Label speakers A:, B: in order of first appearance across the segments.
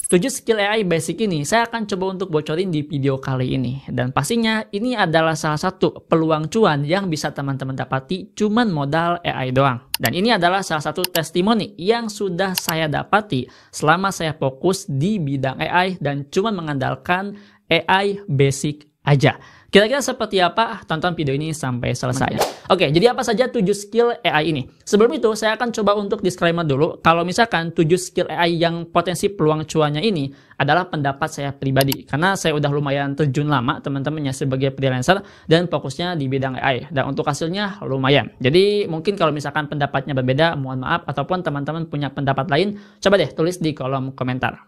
A: 7 skill AI basic ini saya akan coba untuk bocorin di video kali ini. Dan pastinya ini adalah salah satu peluang cuan yang bisa teman-teman dapati cuman modal AI doang. Dan ini adalah salah satu testimoni yang sudah saya dapati selama saya fokus di bidang AI dan cuman mengandalkan AI basic aja. Kira-kira seperti apa? Tonton video ini sampai selesai. Oke, jadi apa saja 7 skill AI ini? Sebelum itu, saya akan coba untuk disclaimer dulu. Kalau misalkan 7 skill AI yang potensi peluang cuannya ini adalah pendapat saya pribadi. Karena saya udah lumayan terjun lama, teman-temannya, sebagai freelancer dan fokusnya di bidang AI. Dan untuk hasilnya lumayan. Jadi mungkin kalau misalkan pendapatnya berbeda, mohon maaf. Ataupun teman-teman punya pendapat lain, coba deh tulis di kolom komentar.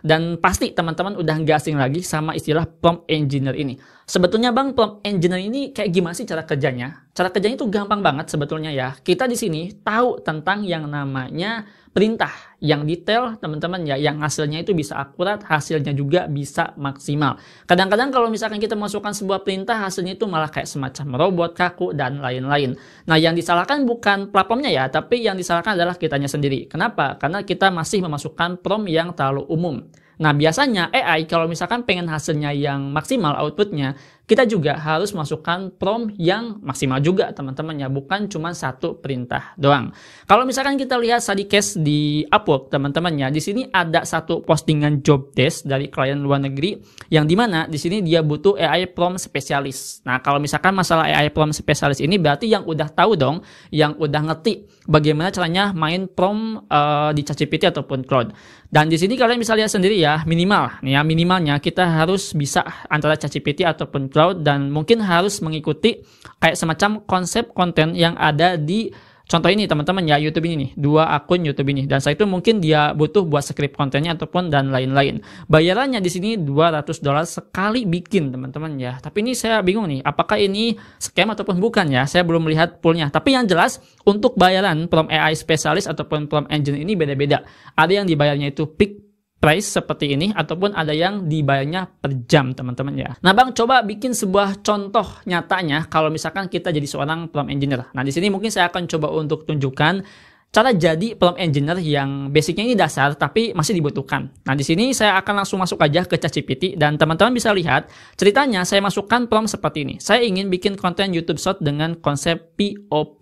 A: Dan pasti teman-teman udah nggak asing lagi sama istilah prompt engineer ini. Sebetulnya Bang, prompt engineer ini kayak gimana sih cara kerjanya? Cara kerjanya itu gampang banget sebetulnya ya. Kita di sini tahu tentang yang namanya perintah yang detail teman-teman ya, yang hasilnya itu bisa akurat, hasilnya juga bisa maksimal. Kadang-kadang kalau misalkan kita masukkan sebuah perintah, hasilnya itu malah kayak semacam robot, kaku, dan lain-lain. Nah, yang disalahkan bukan platformnya ya, tapi yang disalahkan adalah kitanya sendiri. Kenapa? Karena kita masih memasukkan prompt yang terlalu umum. Nah, biasanya AI kalau misalkan pengen hasilnya yang maksimal outputnya, kita juga harus masukkan prompt yang maksimal juga teman-teman ya, bukan cuma satu perintah doang. Kalau misalkan kita lihat study case di Upwork teman-teman ya, di sini ada satu postingan job desk dari klien luar negeri yang dimana di sini dia butuh AI prompt spesialis. Nah, kalau misalkan masalah AI prompt spesialis ini berarti yang udah tahu dong, yang udah ngerti bagaimana caranya main prompt di ChatGPT ataupun Claude. Dan di sini kalian bisa lihat sendiri ya, minimal nih ya, minimalnya kita harus bisa antara ChatGPT ataupun Claude, dan mungkin harus mengikuti kayak semacam konsep konten yang ada di contoh ini teman-teman ya, YouTube ini nih, 2 akun YouTube ini. Dan setelah itu mungkin dia butuh buat script kontennya ataupun dan lain-lain. Bayarannya di sini $200 sekali bikin teman-teman ya. Tapi ini saya bingung nih, apakah ini scam ataupun bukan ya? Saya belum melihat poolnya. Tapi yang jelas untuk bayaran prompt AI spesialis ataupun prompt engine ini beda-beda. Ada yang dibayarnya itu peak price seperti ini, ataupun ada yang dibayarnya per jam teman-teman ya. Nah Bang, coba bikin sebuah contoh nyatanya kalau misalkan kita jadi seorang prompt engineer. Nah di sini mungkin saya akan coba untuk tunjukkan cara jadi prompt engineer yang basicnya ini dasar tapi masih dibutuhkan. Nah di sini saya akan langsung masuk aja ke ChatGPT dan teman-teman bisa lihat ceritanya saya masukkan prompt seperti ini. Saya ingin bikin konten YouTube Short dengan konsep POP.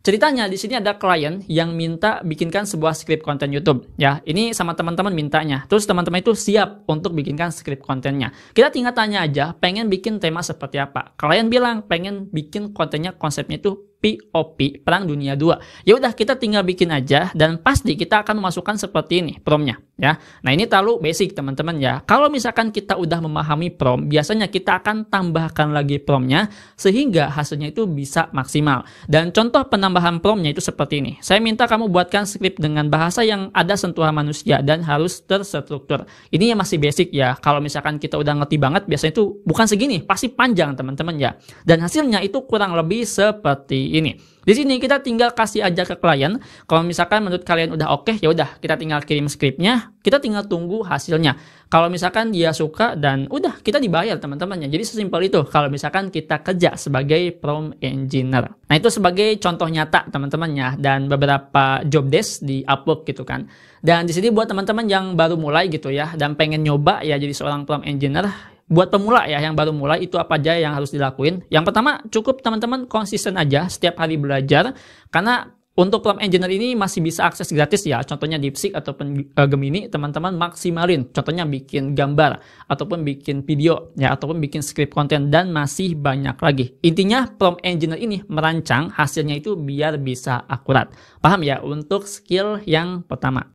A: Ceritanya di sini ada klien yang minta bikinkan sebuah script konten YouTube ya. Ini sama teman-teman mintanya. Terus teman-teman itu siap untuk bikinkan script kontennya. Kita tinggal tanya aja pengen bikin tema seperti apa. Klien bilang pengen bikin kontennya konsepnya itu POP, Perang Dunia 2. Ya udah kita tinggal bikin aja dan pasti kita akan memasukkan seperti ini promptnya ya. Nah ini terlalu basic teman-teman ya. Kalau misalkan kita udah memahami prompt, biasanya kita akan tambahkan lagi promptnya sehingga hasilnya itu bisa maksimal. Dan contoh penambahan promptnya itu seperti ini. Saya minta kamu buatkan script dengan bahasa yang ada sentuhan manusia dan harus terstruktur. Ini yang masih basic ya. Kalau misalkan kita udah ngerti banget, biasanya itu bukan segini, pasti panjang teman-teman ya. Dan hasilnya itu kurang lebih seperti ini. Di sini kita tinggal kasih aja ke klien. Kalau misalkan menurut kalian udah oke, ya udah kita tinggal kirim skripnya, kita tinggal tunggu hasilnya. Kalau misalkan dia suka dan udah kita dibayar teman-temannya. Jadi sesimpel itu kalau misalkan kita kerja sebagai prompt engineer. Nah itu sebagai contoh nyata teman-temannya dan beberapa job desk di Upwork gitu kan. Dan di sini buat teman-teman yang baru mulai gitu ya dan pengen nyoba ya jadi seorang prompt engineer. Buat pemula ya yang baru mulai itu apa aja yang harus dilakuin. Yang pertama cukup teman-teman konsisten aja setiap hari belajar. Karena untuk prompt engineer ini masih bisa akses gratis ya. Contohnya DeepSeek ataupun Gemini teman-teman maksimalin. Contohnya bikin gambar ataupun bikin video ya ataupun bikin script konten dan masih banyak lagi. Intinya prompt engineer ini merancang hasilnya itu biar bisa akurat. Paham ya untuk skill yang pertama.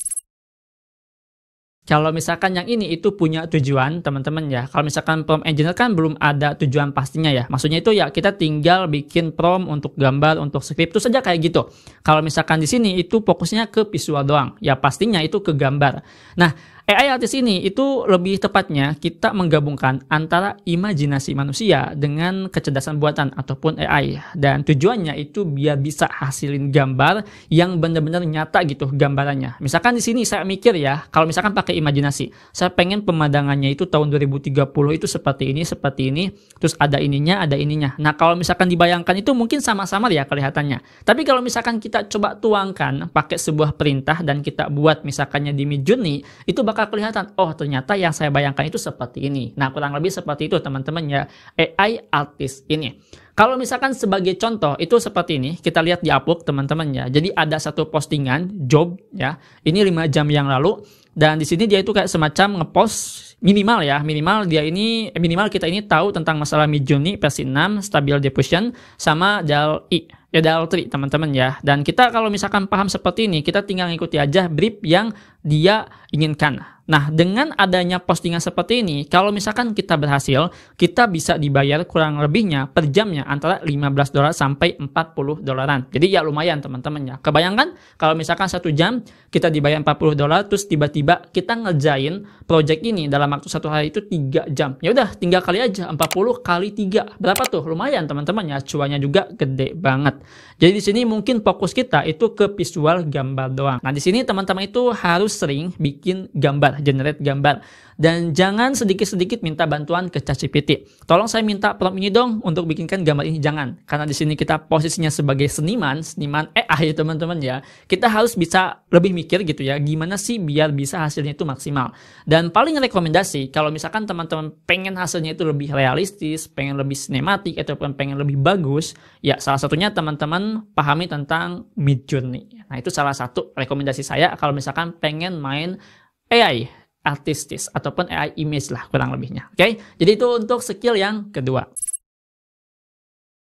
A: Kalau misalkan yang ini itu punya tujuan teman-teman ya. Kalau misalkan prompt engineer kan belum ada tujuan pastinya ya. Maksudnya itu ya kita tinggal bikin prompt untuk gambar, untuk script itu saja kayak gitu. Kalau misalkan di sini itu fokusnya ke visual doang. Ya pastinya itu ke gambar. Nah, AI artis ini itu lebih tepatnya kita menggabungkan antara imajinasi manusia dengan kecerdasan buatan ataupun AI. Dan tujuannya itu biar bisa hasilin gambar yang benar-benar nyata gitu gambarannya. Misalkan di sini saya mikir ya, kalau misalkan pakai imajinasi, saya pengen pemandangannya itu tahun 2030 itu seperti ini, terus ada ininya, ada ininya. Nah, kalau misalkan dibayangkan itu mungkin sama-sama ya kelihatannya. Tapi kalau misalkan kita coba tuangkan pakai sebuah perintah dan kita buat misalkannya di Midjourney, itu bakal kelihatan, oh ternyata yang saya bayangkan itu seperti ini. Nah, kurang lebih seperti itu teman-teman ya, AI artist ini. Kalau misalkan sebagai contoh itu seperti ini, kita lihat di Upwork teman-teman ya. Jadi ada satu postingan job ya. Ini 5 jam yang lalu dan di sini dia itu kayak semacam ngepost minimal ya, minimal kita ini tahu tentang masalah Midjourney versi 6, Stable Diffusion sama DALL-E. Ya DALL-E teman-teman ya. Dan kita kalau misalkan paham seperti ini, kita tinggal ngikuti aja brief yang dia inginkan. Nah, dengan adanya postingan seperti ini, kalau misalkan kita berhasil, kita bisa dibayar kurang lebihnya per jamnya antara $15 sampai $40. Jadi ya lumayan teman-teman ya. Kebayangkan kalau misalkan 1 jam kita dibayar $40, terus tiba-tiba kita ngerjain project ini dalam waktu 1 hari itu 3 jam. Ya udah, tinggal kali aja 40 kali 3. Berapa tuh? Lumayan teman-teman ya. Cuannya juga gede banget. Jadi di sini mungkin fokus kita itu ke visual gambar doang. Nah, di sini teman-teman itu harus sering bikin gambar, generate gambar. Dan jangan sedikit-sedikit minta bantuan ke ChatGPT. Tolong saya minta prompt ini dong untuk bikinkan gambar ini. Jangan. Karena di sini kita posisinya sebagai seniman AI teman-teman ya. Kita harus bisa lebih mikir gitu ya. Gimana sih biar bisa hasilnya itu maksimal. Dan paling rekomendasi kalau misalkan teman-teman pengen hasilnya itu lebih realistis, pengen lebih sinematik, ataupun pengen lebih bagus, ya salah satunya teman-teman pahami tentang Midjourney. Nah, itu salah satu rekomendasi saya kalau misalkan pengen main AI artistis ataupun AI image lah kurang lebihnya. Oke? Jadi itu untuk skill yang kedua.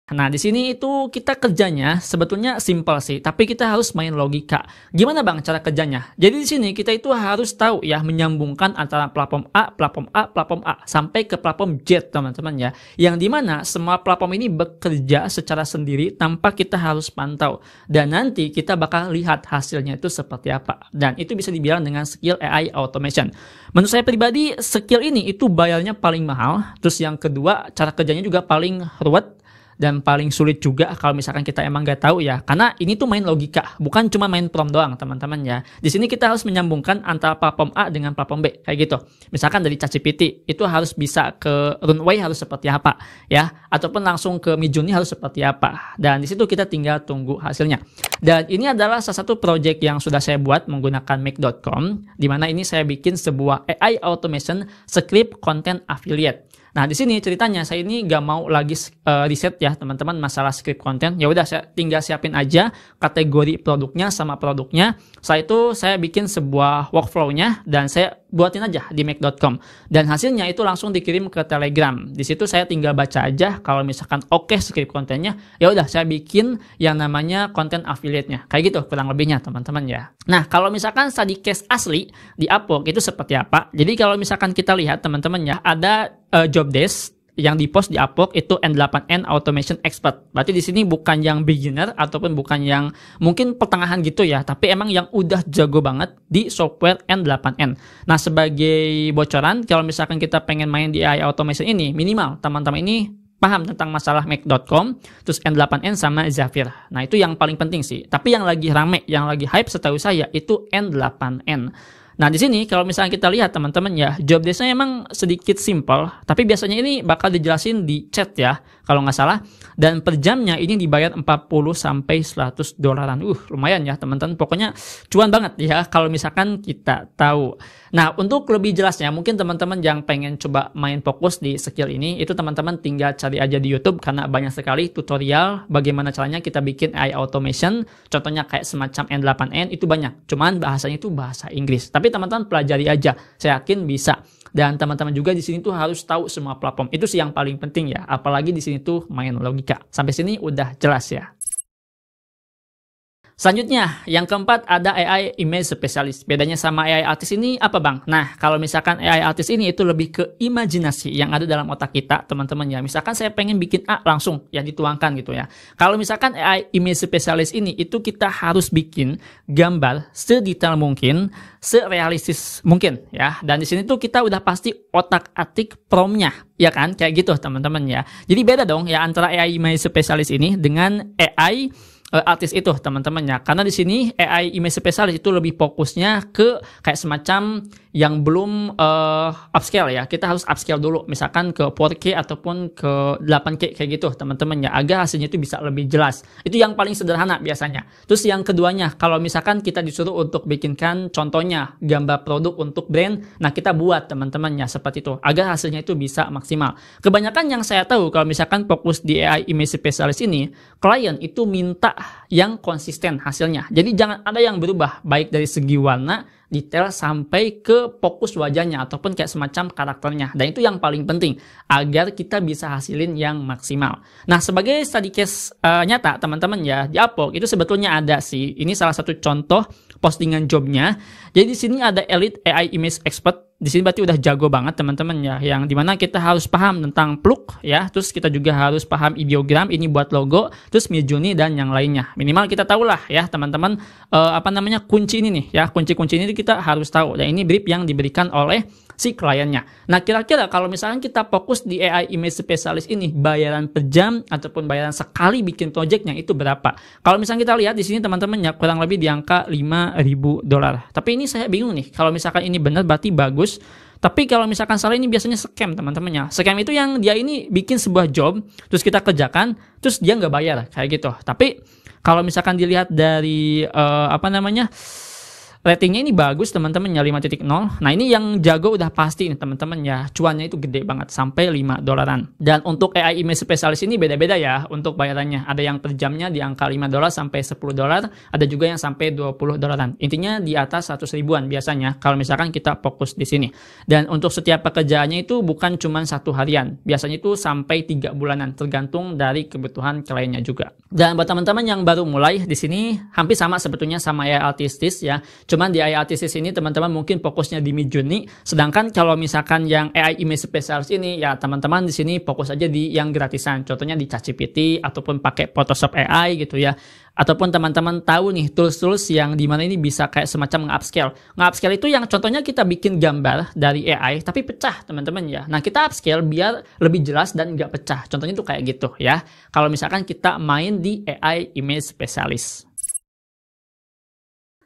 A: Nah, di sini itu kita kerjanya sebetulnya simple sih, tapi kita harus main logika. Gimana Bang cara kerjanya? Jadi di sini kita itu harus tahu ya menyambungkan antara platform A sampai ke platform Z, teman-teman ya. Yang dimana semua platform ini bekerja secara sendiri tanpa kita harus pantau. Dan nanti kita bakal lihat hasilnya itu seperti apa. Dan itu bisa dibilang dengan skill AI automation. Menurut saya pribadi, skill ini itu bayarnya paling mahal. Terus yang kedua, cara kerjanya juga paling ruwet. Dan paling sulit juga kalau misalkan kita emang nggak tahu ya, karena ini tuh main logika, bukan cuma main prompt doang teman-teman ya. Di sini kita harus menyambungkan antara platform A dengan platform B kayak gitu. Misalkan dari ChatGPT itu harus bisa ke Runway harus seperti apa ya, ataupun langsung ke Midjourney harus seperti apa. Dan di situ kita tinggal tunggu hasilnya. Dan ini adalah salah satu project yang sudah saya buat menggunakan Make.com, di mana ini saya bikin sebuah AI automation script content affiliate. Nah, di sini ceritanya saya ini gak mau lagi riset ya teman-teman masalah script konten. Ya udah saya tinggal siapin aja kategori produknya sama produknya. Setelah itu saya bikin sebuah workflow-nya dan saya buatin aja di make.com. Dan hasilnya itu langsung dikirim ke Telegram. Di situ saya tinggal baca aja kalau misalkan oke script kontennya, ya udah saya bikin yang namanya konten affiliate-nya. Kayak gitu kurang lebihnya teman-teman ya. Nah, kalau misalkan study case asli di Upwork itu seperti apa? Jadi kalau misalkan kita lihat teman-teman ya, ada job desk yang di-post di Upwork itu N8N Automation Expert. Berarti di sini bukan yang beginner ataupun bukan yang mungkin pertengahan gitu ya, tapi emang yang udah jago banget di software N8N. Nah, sebagai bocoran, kalau misalkan kita pengen main di AI automation ini, minimal teman-teman ini paham tentang masalah Make.com, terus N8N sama Zafir. Nah, itu yang paling penting sih. Tapi yang lagi rame, yang lagi hype setahu saya itu N8N. Nah, di sini kalau misalnya kita lihat teman-teman ya, job desk-nya emang sedikit simple, tapi biasanya ini bakal dijelasin di chat ya, kalau nggak salah. Dan per jamnya ini dibayar 40 sampai $100. Lumayan ya teman-teman. Pokoknya cuan banget ya kalau misalkan kita tahu. Nah, untuk lebih jelasnya mungkin teman-teman yang pengen coba main fokus di skill ini, itu teman-teman tinggal cari aja di YouTube karena banyak sekali tutorial bagaimana caranya kita bikin AI automation. Contohnya kayak semacam N8N itu banyak. Cuman bahasanya itu bahasa Inggris. Tapi teman-teman pelajari aja. Saya yakin bisa. Dan teman-teman juga di sini tuh harus tahu semua platform. Itu sih yang paling penting ya. Apalagi di sini tuh main logika. Sampai sini udah jelas ya. Selanjutnya, yang keempat ada AI Image Specialist. Bedanya sama AI Artist ini apa bang? Nah, kalau misalkan AI Artist ini itu lebih ke imajinasi yang ada dalam otak kita, teman-teman ya. Misalkan saya pengen bikin A langsung, ya dituangkan gitu ya. Kalau misalkan AI Image Specialist ini, itu kita harus bikin gambar sedetail mungkin, serealistis mungkin ya. Dan di sini tuh kita udah pasti otak-atik prompt-nya, ya kan? Kayak gitu teman-teman ya. Jadi beda dong ya antara AI Image Specialist ini dengan AI artis itu teman-teman ya, karena di sini AI Image Specialist itu lebih fokusnya ke kayak semacam yang belum upscale ya. Kita harus upscale dulu, misalkan ke 4K ataupun ke 8K kayak gitu teman-teman ya, agar hasilnya itu bisa lebih jelas. Itu yang paling sederhana biasanya. Terus yang keduanya, kalau misalkan kita disuruh untuk bikinkan contohnya gambar produk untuk brand, nah kita buat teman-teman ya seperti itu, agar hasilnya itu bisa maksimal. Kebanyakan yang saya tahu kalau misalkan fokus di AI Image Specialist ini, klien itu minta yang konsisten hasilnya. Jadi jangan ada yang berubah, baik dari segi warna, detail, sampai ke fokus wajahnya ataupun kayak semacam karakternya. Dan itu yang paling penting agar kita bisa hasilin yang maksimal. Nah, sebagai study case nyata teman-teman ya, di Upwork itu sebetulnya ada sih. Ini salah satu contoh postingan jobnya. Jadi di sini ada Elite AI Image Expert. Di sini berarti udah jago banget teman-teman ya, yang dimana kita harus paham tentang plug ya, terus kita juga harus paham ideogram ini buat logo, terus Midjourney dan yang lainnya. Minimal kita tahu lah ya teman-teman kunci ini nih ya, kunci-kunci ini kita harus tahu. Dan ini brief yang diberikan oleh si kliennya. Nah, kira-kira kalau misalkan kita fokus di AI Image Specialist ini, bayaran per jam ataupun bayaran sekali bikin projectnya itu berapa? Kalau misalkan kita lihat di sini teman-teman ya, kurang lebih di angka $5.000. Tapi ini saya bingung nih, kalau misalkan ini benar berarti bagus. Tapi kalau misalkan salah, ini biasanya scam teman-teman ya. Scam itu yang dia ini bikin sebuah job, terus kita kerjakan, terus dia nggak bayar kayak gitu. Tapi kalau misalkan dilihat dari ratingnya ini bagus teman-teman ya, 5.0. Nah, ini yang jago udah pasti nih teman-teman ya, cuannya itu gede banget sampai $5. Dan untuk AI Image Specialist ini beda-beda ya untuk bayarannya. Ada yang per jamnya di angka $5 sampai $10, ada juga yang sampai $20. Intinya di atas 100 ribuan biasanya kalau misalkan kita fokus di sini. Dan untuk setiap pekerjaannya itu bukan cuma 1 harian, biasanya itu sampai 3 bulanan, tergantung dari kebutuhan kliennya juga. Dan buat teman-teman yang baru mulai di sini, hampir sama sebetulnya sama AI Artist ya. Cuman di AI Artist ini teman-teman mungkin fokusnya di Midjourney, sedangkan kalau misalkan yang AI Image Specialist ini ya teman-teman di sini fokus aja di yang gratisan. Contohnya di ChatGPT ataupun pakai Photoshop AI gitu ya. Ataupun teman-teman tahu nih tools-tools yang dimana ini bisa kayak semacam nge-upscale. Nge-upscale itu yang contohnya kita bikin gambar dari AI tapi pecah teman-teman ya. Nah, kita upscale biar lebih jelas dan nggak pecah. Contohnya itu kayak gitu ya. Kalau misalkan kita main di AI Image Specialist.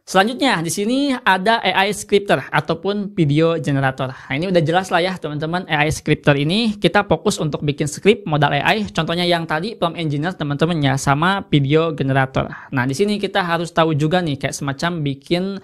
A: Selanjutnya di sini ada AI scripter ataupun video generator. Nah, ini udah jelas lah ya teman-teman, AI scripter ini kita fokus untuk bikin script modal AI. Contohnya yang tadi prompt engineer teman-teman ya, sama video generator. Nah, di sini kita harus tahu juga nih kayak semacam bikin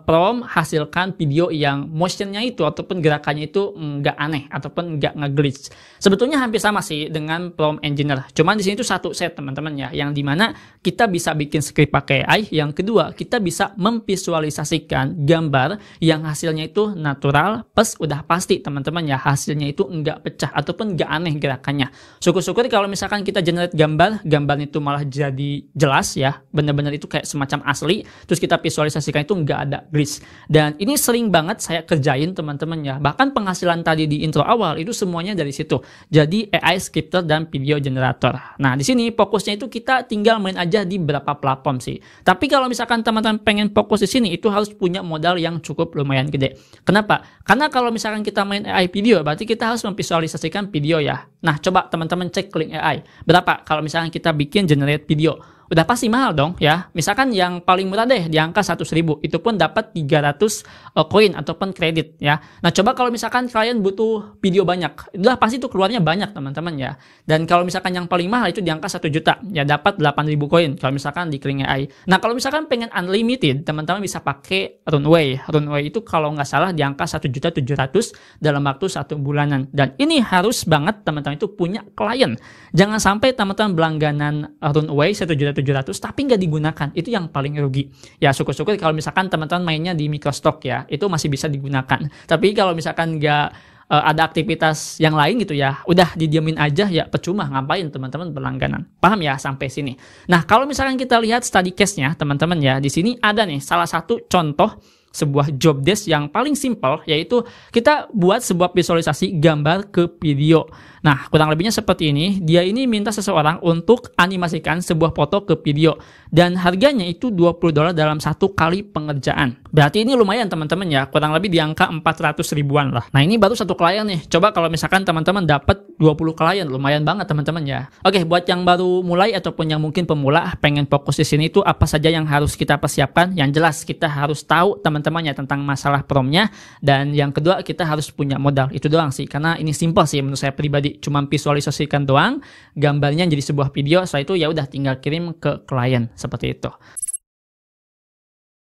A: prompt hasilkan video yang motionnya itu ataupun gerakannya itu nggak aneh ataupun nggak nge-glitch. Sebetulnya hampir sama sih dengan prompt engineer. Cuman di sini tuh satu set teman-teman ya, yang dimana kita bisa bikin script pakai AI. Yang kedua, kita bisa memvisualisasikan gambar yang hasilnya itu natural, plus udah pasti teman-teman ya hasilnya itu enggak pecah ataupun enggak aneh gerakannya. Syukur-syukur kalau misalkan kita generate gambarnya itu malah jadi jelas ya, benar-benar itu kayak semacam asli, terus kita visualisasikan itu enggak ada glitch. Dan ini sering banget saya kerjain teman-teman ya, bahkan penghasilan tadi di intro awal itu semuanya dari situ. Jadi AI scripter dan video generator. Nah, di sini fokusnya itu kita tinggal main aja di beberapa platform sih. Tapi kalau misalkan teman-teman pengen fokus di sini, itu harus punya modal yang cukup lumayan gede. Kenapa? Karena kalau misalkan kita main AI video, berarti kita harus memvisualisasikan video ya. Nah, coba teman-teman cek link AI. Berapa kalau misalkan kita bikin generate video? Udah pasti mahal dong ya. Misalkan yang paling murah deh di angka 100.000, itu pun dapat 300 koin ataupun kredit ya. Nah, coba kalau misalkan kalian butuh video banyak, udah pasti itu keluarnya banyak teman-teman ya. Dan kalau misalkan yang paling mahal itu di angka 1 juta, ya dapat 8.000 koin kalau misalkan di Kling AI. Nah, kalau misalkan pengen unlimited, teman-teman bisa pakai Runway. Runway itu kalau nggak salah di angka 1.700.000 dalam waktu 1 bulanan. Dan ini harus banget teman-teman itu punya klien. Jangan sampai teman-teman berlangganan Runway 1.700.000 tapi nggak digunakan, itu yang paling rugi ya. Syukur-syukur kalau misalkan teman-teman mainnya di microstock ya, itu masih bisa digunakan. Tapi kalau misalkan nggak ada aktivitas yang lain gitu ya, udah didiamin aja ya, percuma ngapain teman-teman berlangganan. Paham ya sampai sini? Nah, kalau misalkan kita lihat study case-nya teman-teman ya, di sini ada nih salah satu contoh sebuah job desk yang paling simple, yaitu kita buat sebuah visualisasi gambar ke video. Nah, kurang lebihnya seperti ini. Dia ini minta seseorang untuk animasikan sebuah foto ke video. Dan harganya itu $20 dalam 1 kali pengerjaan. Berarti ini lumayan teman-teman ya. Kurang lebih di angka 400 ribuan lah. Nah, ini baru satu klien nih. Coba kalau misalkan teman-teman dapat 20 klien. Lumayan banget teman-teman ya. Oke, buat yang baru mulai ataupun yang mungkin pemula pengen fokus di sini itu apa saja yang harus kita persiapkan. Yang jelas kita harus tahu teman-teman ya tentang masalah promnya. Dan yang kedua kita harus punya modal. Itu doang sih. Karena ini simple sih menurut saya pribadi. Cuma visualisasikan doang, gambarnya jadi sebuah video, setelah itu ya udah tinggal kirim ke klien seperti itu.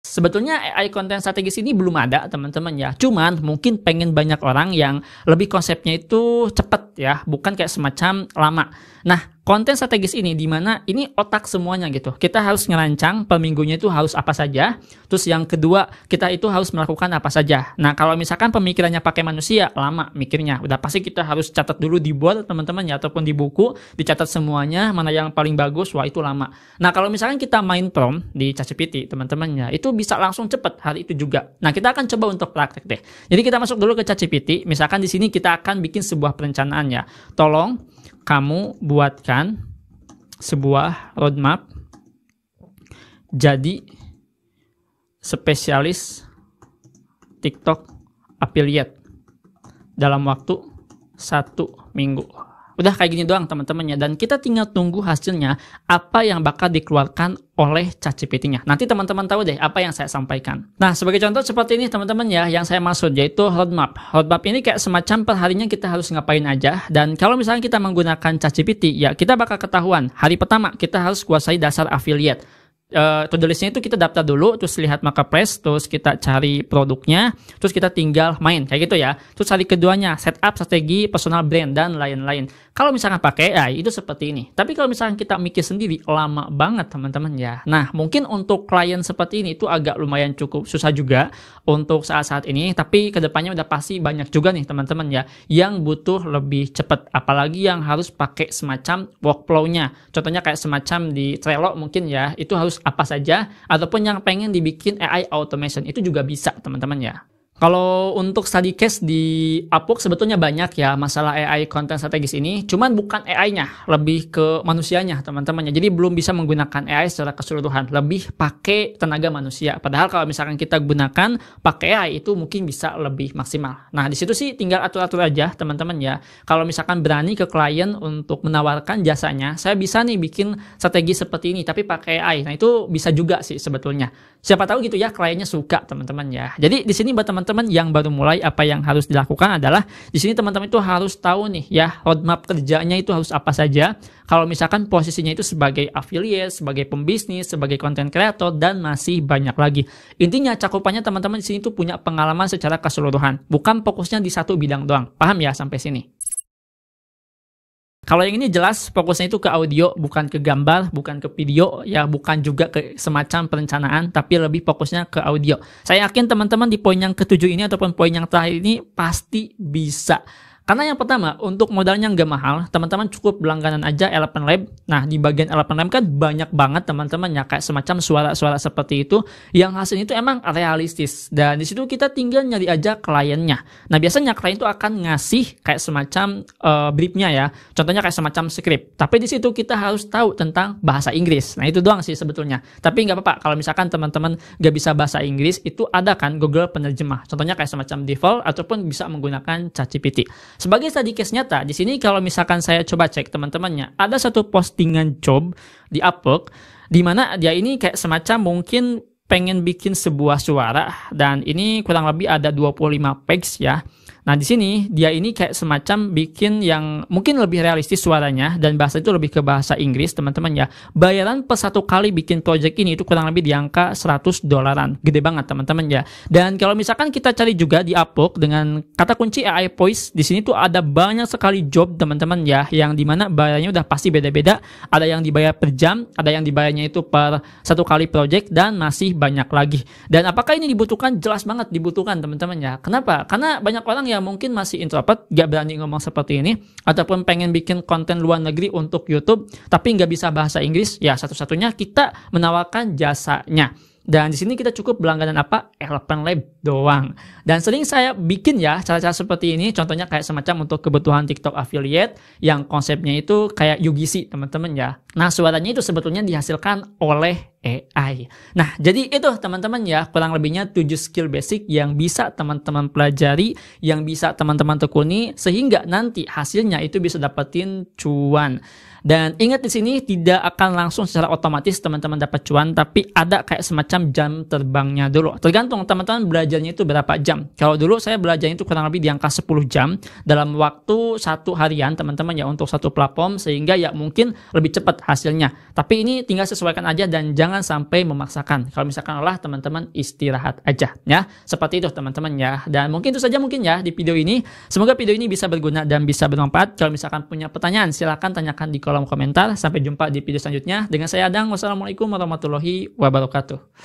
A: Sebetulnya AI content strategis ini belum ada teman-teman ya, cuman mungkin pengen banyak orang yang lebih konsepnya itu cepet ya, bukan kayak semacam lama. Nah, konten strategis ini dimana ini otak semuanya gitu. Kita harus ngerancang per minggunya itu harus apa saja. Terus yang kedua, kita itu harus melakukan apa saja. Nah, kalau misalkan pemikirannya pakai manusia, lama mikirnya. Udah pasti kita harus catat dulu di board teman-teman ya, ataupun di buku, dicatat semuanya, mana yang paling bagus, wah itu lama. Nah, kalau misalkan kita main prompt di ChatGPT teman-teman ya, itu bisa langsung cepet hari itu juga. Nah, kita akan coba untuk praktek deh. Jadi kita masuk dulu ke ChatGPT. Misalkan di sini kita akan bikin sebuah perencanaan ya. Tolong kamu buatkan sebuah roadmap jadi spesialis TikTok affiliate dalam waktu 1 minggu. Udah kayak gini doang teman-teman ya, dan kita tinggal tunggu hasilnya apa yang bakal dikeluarkan oleh ChatGPT-nya. Nanti teman-teman tahu deh apa yang saya sampaikan. Nah, sebagai contoh seperti ini teman-teman ya, yang saya maksud yaitu roadmap. Roadmap ini kayak semacam perharinya kita harus ngapain aja, dan kalau misalnya kita menggunakan ChatGPT ya, kita bakal ketahuan hari pertama kita harus kuasai dasar affiliate. To-do list-nya itu kita daftar dulu, terus lihat marketplace, terus kita cari produknya, terus kita tinggal main kayak gitu ya. Terus hari keduanya setup strategi personal brand dan lain-lain. Kalau misalkan pakai AI itu seperti ini. Tapi kalau misalkan kita mikir sendiri lama banget teman-teman ya. Nah, mungkin untuk klien seperti ini itu agak lumayan cukup susah juga untuk saat-saat ini, tapi kedepannya udah pasti banyak juga nih teman-teman ya yang butuh lebih cepat, apalagi yang harus pakai semacam workflow-nya. Contohnya kayak semacam di Trello mungkin ya, itu harus apa saja, ataupun yang pengen dibikin AI automation itu juga bisa teman-teman ya. Kalau untuk study case di Upwork sebetulnya banyak ya masalah AI content strategis ini, cuman bukan AI-nya, lebih ke manusianya teman-teman ya. Jadi belum bisa menggunakan AI secara keseluruhan, lebih pakai tenaga manusia. Padahal kalau misalkan kita gunakan pakai AI itu mungkin bisa lebih maksimal. Nah, di situ sih tinggal atur-atur aja teman-teman ya. Kalau misalkan berani ke klien untuk menawarkan jasanya, saya bisa nih bikin strategi seperti ini tapi pakai AI. Nah, itu bisa juga sih sebetulnya. Siapa tahu gitu ya kliennya suka teman-teman ya. Jadi di sini buat teman-teman yang baru mulai, apa yang harus dilakukan adalah di sini teman-teman itu harus tahu nih ya roadmap kerjanya itu harus apa saja. Kalau misalkan posisinya itu sebagai affiliate, sebagai pembisnis, sebagai content creator, dan masih banyak lagi. Intinya cakupannya teman-teman di sini tuh punya pengalaman secara keseluruhan, bukan fokusnya di satu bidang doang. Paham ya sampai sini? Kalau yang ini jelas fokusnya itu ke audio, bukan ke gambar, bukan ke video, ya bukan juga ke semacam perencanaan, tapi lebih fokusnya ke audio. Saya yakin teman-teman di poin yang ketujuh ini ataupun poin yang terakhir ini pasti bisa. Karena yang pertama, untuk modalnya nggak mahal, teman-teman cukup berlangganan aja Elephant Lab. Nah, di bagian Elephant Lab kan banyak banget teman-teman ya, kayak semacam suara-suara seperti itu, yang hasilnya itu emang realistis. Dan di situ kita tinggal nyari aja kliennya. Nah, biasanya klien itu akan ngasih kayak semacam briefnya ya, contohnya kayak semacam script. Tapi di situ kita harus tahu tentang bahasa Inggris. Nah, itu doang sih sebetulnya. Tapi nggak apa-apa, kalau misalkan teman-teman nggak bisa bahasa Inggris, itu ada kan Google penerjemah. Contohnya kayak semacam default, ataupun bisa menggunakan ChatGPT. Sebagai study case nyata, di sini kalau misalkan saya coba cek teman-temannya, ada satu postingan job di Upwork, di mana dia ini kayak semacam mungkin pengen bikin sebuah suara, dan ini kurang lebih ada 25 page ya. Nah, di sini dia ini kayak semacam bikin yang mungkin lebih realistis suaranya, dan bahasa itu lebih ke bahasa Inggris teman-teman ya. Bayaran per satu kali bikin project ini itu kurang lebih di angka $100. Gede banget teman-teman ya. Dan kalau misalkan kita cari juga di Upwork dengan kata kunci AI voice, di sini tuh ada banyak sekali job teman-teman ya, yang dimana bayarnya udah pasti beda-beda. Ada yang dibayar per jam, ada yang dibayarnya itu per satu kali project, dan masih banyak lagi. Dan apakah ini dibutuhkan? Jelas banget dibutuhkan teman-teman ya. Kenapa? Karena banyak orang yang yang mungkin masih introvert, gak berani ngomong seperti ini, ataupun pengen bikin konten luar negeri untuk YouTube, tapi nggak bisa bahasa Inggris, ya satu-satunya kita menawarkan jasanya. Dan di sini kita cukup berlangganan apa? Elephant Lab doang. Dan sering saya bikin ya cara-cara seperti ini, contohnya kayak semacam untuk kebutuhan TikTok affiliate yang konsepnya itu kayak UGC teman-teman ya. Nah suaranya itu sebetulnya dihasilkan oleh AI. Nah jadi itu teman-teman ya, kurang lebihnya 7 skill basic yang bisa teman-teman pelajari, yang bisa teman-teman tekuni, sehingga nanti hasilnya itu bisa dapetin cuan. Dan ingat di sini tidak akan langsung secara otomatis teman-teman dapat cuan, tapi ada kayak semacam jam terbangnya dulu. Tergantung teman-teman belajarnya itu berapa jam. Kalau dulu saya belajarnya itu kurang lebih di angka 10 jam dalam waktu 1 harian teman-teman ya untuk satu platform, sehingga ya mungkin lebih cepat hasilnya. Tapi ini tinggal sesuaikan aja dan jangan sampai memaksakan. Kalau misalkan lelah teman-teman istirahat aja ya. Seperti itu teman-teman ya. Dan mungkin itu saja mungkin ya di video ini. Semoga video ini bisa berguna dan bisa bermanfaat. Kalau misalkan punya pertanyaan silahkan tanyakan di kolom komentar. Sampai jumpa di video selanjutnya. Dengan saya Adang. Wassalamualaikum warahmatullahi wabarakatuh.